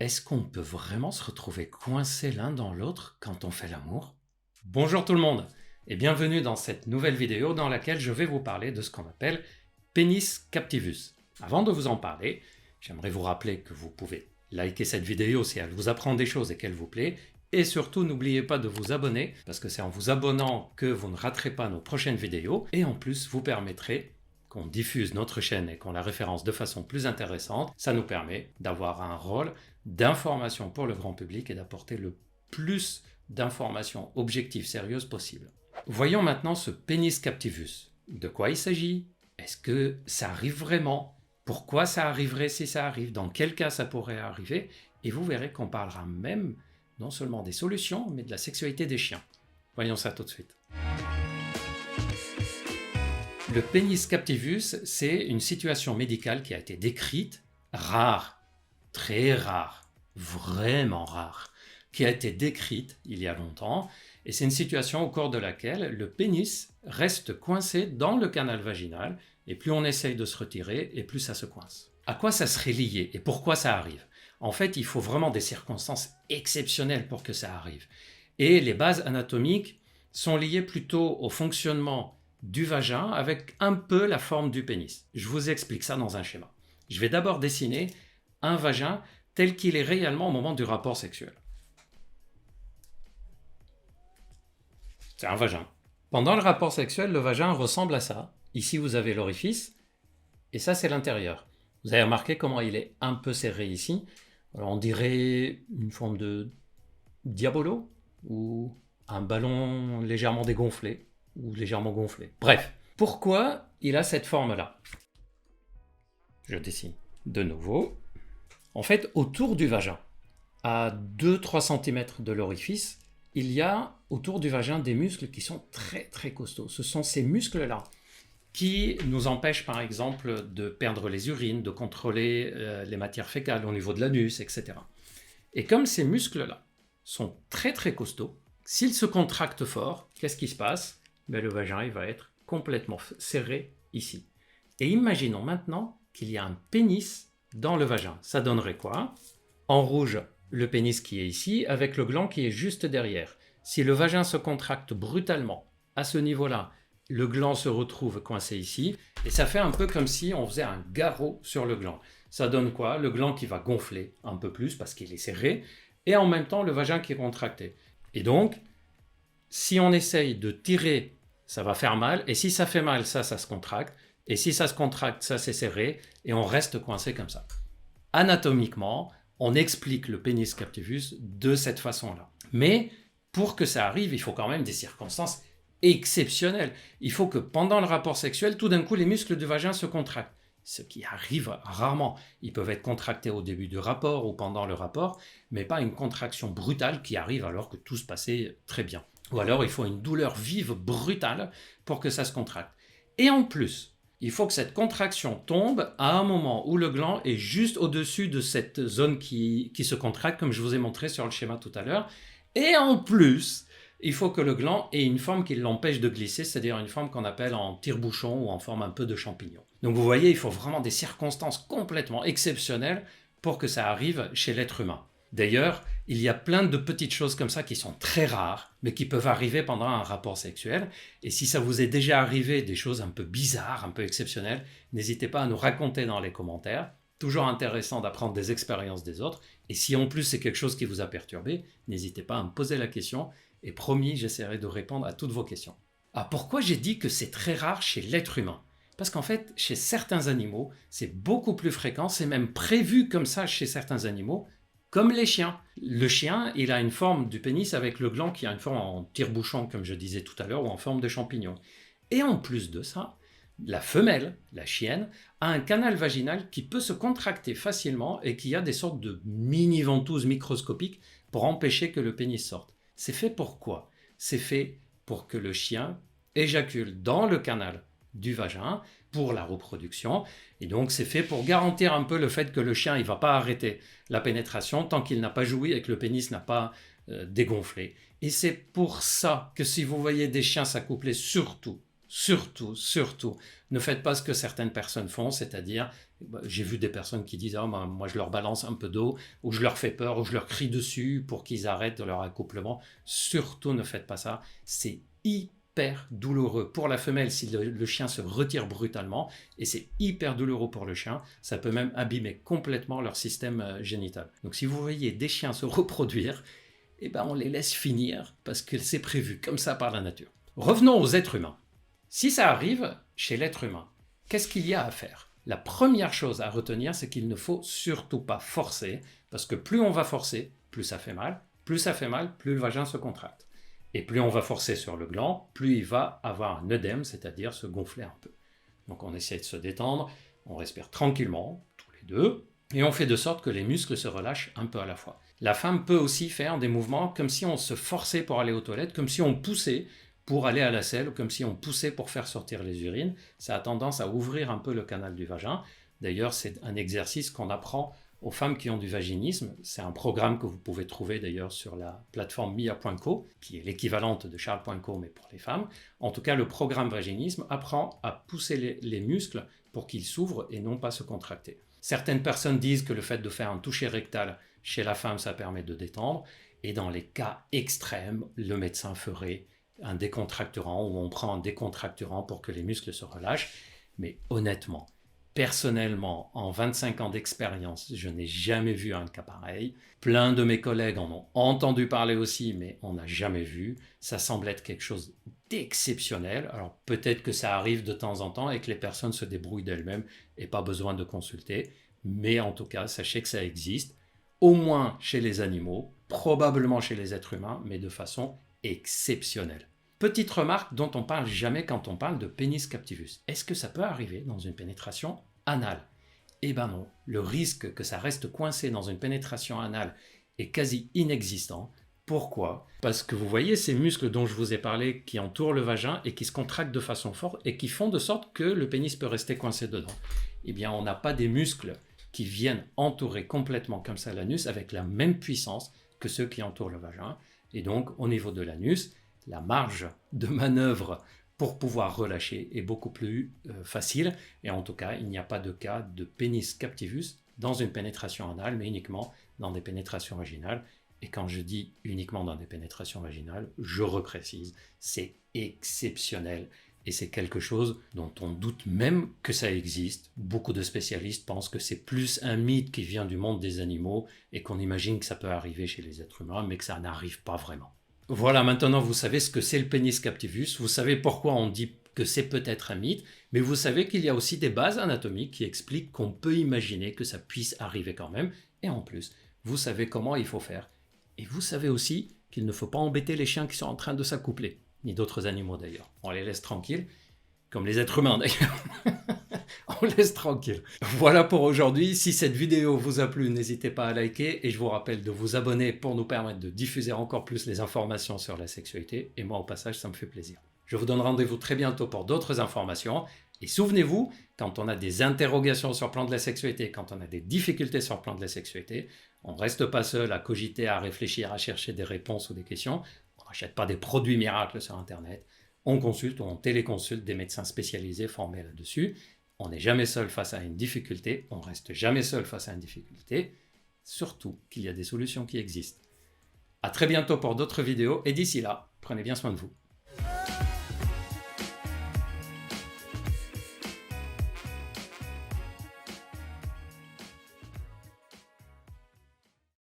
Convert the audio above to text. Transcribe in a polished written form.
Est-ce qu'on peut vraiment se retrouver coincé l'un dans l'autre quand on fait l'amour? Bonjour tout le monde et bienvenue dans cette nouvelle vidéo dans laquelle je vais vous parler de ce qu'on appelle pénis captivus. Avant de vous en parler, j'aimerais vous rappeler que vous pouvez liker cette vidéo si elle vous apprend des choses et qu'elle vous plaît, et surtout n'oubliez pas de vous abonner parce que c'est en vous abonnant que vous ne raterez pas nos prochaines vidéos et en plus vous permettrez qu'on diffuse notre chaîne et qu'on la référence de façon plus intéressante. Ça nous permet d'avoir un rôle d'information pour le grand public et d'apporter le plus d'informations objectives, sérieuses possible. Voyons maintenant ce pénis captivus. De quoi il s'agit? Est-ce que ça arrive vraiment? Pourquoi ça arriverait si ça arrive? Dans quel cas ça pourrait arriver? Et vous verrez qu'on parlera même non seulement des solutions, mais de la sexualité des chiens. Voyons ça tout de suite. Le pénis captivus, c'est une situation médicale qui a été décrite, rare, très rare, vraiment rare, qui a été décrite il y a longtemps, et c'est une situation au cours de laquelle le pénis reste coincé dans le canal vaginal, et plus on essaye de se retirer, et plus ça se coince. À quoi ça serait lié et pourquoi ça arrive? En fait, il faut vraiment des circonstances exceptionnelles pour que ça arrive. Et les bases anatomiques sont liées plutôt au fonctionnement du vagin avec un peu la forme du pénis. Je vous explique ça dans un schéma. Je vais d'abord dessiner un vagin tel qu'il est réellement au moment du rapport sexuel. C'est un vagin. Pendant le rapport sexuel, le vagin ressemble à ça. Ici, vous avez l'orifice, et ça, c'est l'intérieur. Vous avez remarqué comment il est un peu serré ici. Alors, on dirait une forme de diabolo ou un ballon légèrement dégonflé ou légèrement gonflé. Bref, pourquoi il a cette forme-là? Je dessine de nouveau. En fait, autour du vagin, à 2-3 cm de l'orifice, il y a autour du vagin des muscles qui sont très très costauds. Ce sont ces muscles-là qui nous empêchent par exemple de perdre les urines, de contrôler les matières fécales au niveau de l'anus, etc. Et comme ces muscles-là sont très très costauds, s'ils se contractent fort, qu'est-ce qui se passe? Le vagin il va être complètement serré ici. Et imaginons maintenant qu'il y a un pénis dans le vagin. Ça donnerait quoi? En rouge, le pénis qui est ici, avec le gland qui est juste derrière. Si le vagin se contracte brutalement, à ce niveau-là, le gland se retrouve coincé ici, et ça fait un peu comme si on faisait un garrot sur le gland. Ça donne quoi? Le gland qui va gonfler un peu plus parce qu'il est serré, et en même temps le vagin qui est contracté. Et donc, si on essaye de tirer, ça va faire mal, et si ça fait mal, ça se contracte, et si ça se contracte, ça c'est serré, et on reste coincé comme ça. Anatomiquement, on explique le pénis captivus de cette façon-là. Mais pour que ça arrive, il faut quand même des circonstances exceptionnelles. Il faut que pendant le rapport sexuel, tout d'un coup, les muscles du vagin se contractent. Ce qui arrive rarement. Ils peuvent être contractés au début du rapport ou pendant le rapport, mais pas une contraction brutale qui arrive alors que tout se passait très bien. Ou alors il faut une douleur vive, brutale, pour que ça se contracte. Et en plus, il faut que cette contraction tombe à un moment où le gland est juste au-dessus de cette zone qui se contracte, comme je vous ai montré sur le schéma tout à l'heure. Et en plus, il faut que le gland ait une forme qui l'empêche de glisser, c'est-à-dire une forme qu'on appelle en tire-bouchon ou en forme un peu de champignon. Donc vous voyez, il faut vraiment des circonstances complètement exceptionnelles pour que ça arrive chez l'être humain. D'ailleurs, il y a plein de petites choses comme ça qui sont très rares, mais qui peuvent arriver pendant un rapport sexuel. Et si ça vous est déjà arrivé des choses un peu bizarres, un peu exceptionnelles, n'hésitez pas à nous raconter dans les commentaires. Toujours intéressant d'apprendre des expériences des autres. Et si en plus c'est quelque chose qui vous a perturbé, n'hésitez pas à me poser la question. Et promis, j'essaierai de répondre à toutes vos questions. Ah, pourquoi j'ai dit que c'est très rare chez l'être humain? Parce qu'en fait, chez certains animaux, c'est beaucoup plus fréquent, c'est même prévu comme ça chez certains animaux, comme les chiens. Le chien, il a une forme du pénis avec le gland qui a une forme en tire-bouchon, comme je disais tout à l'heure, ou en forme de champignon. Et en plus de ça, la femelle, la chienne, a un canal vaginal qui peut se contracter facilement et qui a des sortes de mini-ventouses microscopiques pour empêcher que le pénis sorte. C'est fait pour quoi? C'est fait pour que le chien éjacule dans le canal du vagin pour la reproduction, et donc c'est fait pour garantir un peu le fait que le chien il va pas arrêter la pénétration tant qu'il n'a pas joui et que le pénis n'a pas dégonflé. Et c'est pour ça que si vous voyez des chiens s'accoupler, surtout, ne faites pas ce que certaines personnes font, c'est-à-dire J'ai vu des personnes qui disent « Ah, moi je leur balance un peu d'eau, ou je leur fais peur, ou je leur crie dessus pour qu'ils arrêtent leur accouplement. » Surtout ne faites pas ça, c'est hyper douloureux pour la femelle si le chien se retire brutalement, et c'est hyper douloureux pour le chien, ça peut même abîmer complètement leur système génital. Donc si vous voyez des chiens se reproduire, eh ben on les laisse finir parce que c'est prévu comme ça par la nature. Revenons aux êtres humains. Si ça arrive chez l'être humain, qu'est-ce qu'il y a à faire? La première chose à retenir, c'est qu'il ne faut surtout pas forcer, parce que plus on va forcer, plus ça fait mal, plus le vagin se contracte. Et plus on va forcer sur le gland, plus il va avoir un œdème, c'est-à-dire se gonfler un peu. Donc on essaie de se détendre, on respire tranquillement, tous les deux, et on fait de sorte que les muscles se relâchent un peu à la fois. La femme peut aussi faire des mouvements comme si on se forçait pour aller aux toilettes, comme si on poussait pour aller à la selle, comme si on poussait pour faire sortir les urines. Ça a tendance à ouvrir un peu le canal du vagin. D'ailleurs, c'est un exercice qu'on apprend aux femmes qui ont du vaginisme. C'est un programme que vous pouvez trouver d'ailleurs sur la plateforme mia.co, qui est l'équivalente de charles.co, mais pour les femmes. En tout cas, le programme vaginisme apprend à pousser les muscles pour qu'ils s'ouvrent et non pas se contracter. Certaines personnes disent que le fait de faire un toucher rectal chez la femme, ça permet de détendre. Et dans les cas extrêmes, le médecin ferait un décontracturant, ou on prend un décontracturant pour que les muscles se relâchent. Mais honnêtement, personnellement, en 25 ans d'expérience, je n'ai jamais vu un cas pareil. Plein de mes collègues en ont entendu parler aussi, mais on n'a jamais vu. Ça semble être quelque chose d'exceptionnel. Alors peut-être que ça arrive de temps en temps et que les personnes se débrouillent d'elles-mêmes et pas besoin de consulter. Mais en tout cas, sachez que ça existe, au moins chez les animaux, probablement chez les êtres humains, mais de façon exceptionnelle. Petite remarque dont on ne parle jamais quand on parle de pénis captivus. Est-ce que ça peut arriver dans une pénétration anale? Eh ben non, le risque que ça reste coincé dans une pénétration anale est quasi inexistant. Pourquoi? Parce que vous voyez ces muscles dont je vous ai parlé qui entourent le vagin et qui se contractent de façon forte et qui font de sorte que le pénis peut rester coincé dedans. Eh bien, on n'a pas des muscles qui viennent entourer complètement comme ça l'anus avec la même puissance que ceux qui entourent le vagin. Et donc, au niveau de l'anus, la marge de manœuvre pour pouvoir relâcher est beaucoup plus facile. Et en tout cas, il n'y a pas de cas de pénis captivus dans une pénétration anale, mais uniquement dans des pénétrations vaginales. Et quand je dis uniquement dans des pénétrations vaginales, je reprécise, c'est exceptionnel. Et c'est quelque chose dont on doute même que ça existe. Beaucoup de spécialistes pensent que c'est plus un mythe qui vient du monde des animaux et qu'on imagine que ça peut arriver chez les êtres humains, mais que ça n'arrive pas vraiment. Voilà, maintenant vous savez ce que c'est le pénis captivus, vous savez pourquoi on dit que c'est peut-être un mythe, mais vous savez qu'il y a aussi des bases anatomiques qui expliquent qu'on peut imaginer que ça puisse arriver quand même, et en plus, vous savez comment il faut faire. Et vous savez aussi qu'il ne faut pas embêter les chiens qui sont en train de s'accoupler, ni d'autres animaux d'ailleurs. On les laisse tranquilles, comme les êtres humains d'ailleurs. On laisse tranquille. Voilà pour aujourd'hui. Si cette vidéo vous a plu, n'hésitez pas à liker et je vous rappelle de vous abonner pour nous permettre de diffuser encore plus les informations sur la sexualité. Et moi, au passage, ça me fait plaisir. Je vous donne rendez-vous très bientôt pour d'autres informations. Et souvenez-vous, quand on a des interrogations sur le plan de la sexualité, quand on a des difficultés sur le plan de la sexualité, on ne reste pas seul à cogiter, à réfléchir, à chercher des réponses ou des questions. On n'achète pas des produits miracles sur Internet. On consulte ou on téléconsulte des médecins spécialisés formés là-dessus. On n'est jamais seul face à une difficulté, on reste jamais seul face à une difficulté, surtout qu'il y a des solutions qui existent. À très bientôt pour d'autres vidéos et d'ici là, prenez bien soin de vous.